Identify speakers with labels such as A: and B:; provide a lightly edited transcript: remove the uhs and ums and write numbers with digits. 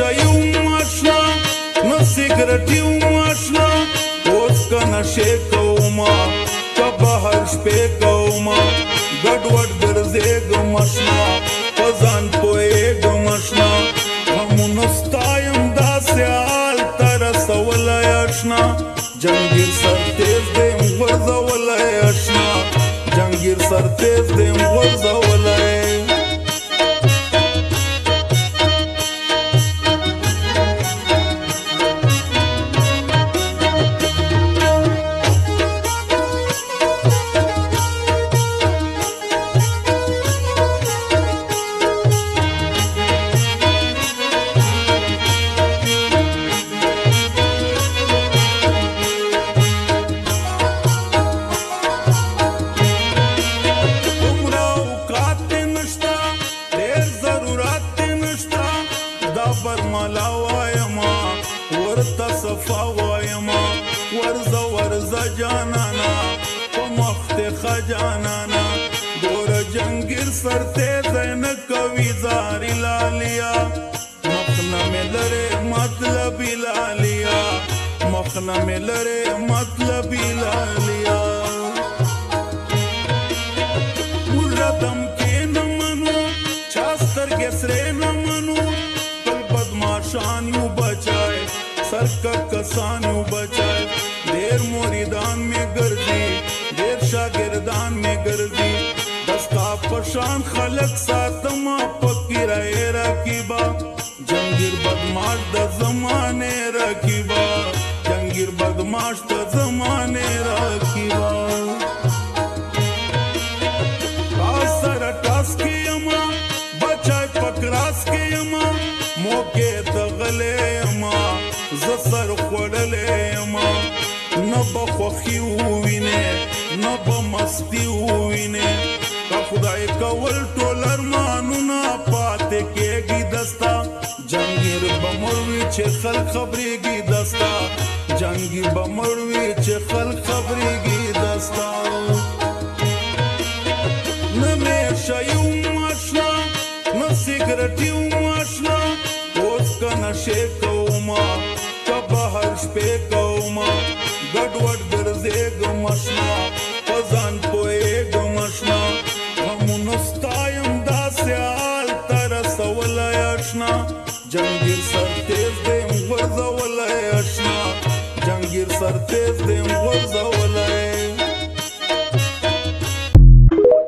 A: شایو ماشنا نو سیگرټیو ماشنا اوس که نشې کوما که بهر شپې کوما ګډوډ ګرځېږم اشنا په ځان پوهېږم اشنا غمونه ستایم داسې حال ته رسولی اشنا جنګیر سرتیز دیم غورځولی اشنا جنګیر سرتیز دیم غورځولی برملا وایما ورته صفا وایما ورزه ورزه جانانا په مخت خجانانا ګور جنگیر سرتیزی نه کوي زاري لالیا مخنه مې لرې مطلبي لالیا مخنه مې لرې مطلبي لالیا ولدم کې نه منو چا سترګې سرې نه منو شان یو بچای سرکا کسان یو بچای دیر موریدان میں گردی دیر شاگردان میں گردی دستا پشان خلق ساتما پکی رہے رکیبا جنگیر بدماش دا زمانے رکیبا جنگیر بدماش دا زمانے رکیبا کاسر ٹاس کی اما بچای پکراس کی اما موکے تغلے اما زسر خوڑلے اما نبا خوخی ہوئینے نبا مستی ہوئینے کا خدای کول ٹول ارمانونا پاتے کیگی دستا جنگیر بمروی چه خلق خبریگی دستا جنگیر بمروی چه خلق خبریگی دستا نمی شایو ماشنا نو سیگرٹیو ماشنا که نشې کوما که بهر شپې کوما ګډوډ ګرځېږم اشنا په ځان پوهېږم اشنا غمونه ستایم داسې حال ته رسولی اشنا جنګیر سرتیز دیم غورځولی اشنا جنګیر سرتیز دیم غورځولی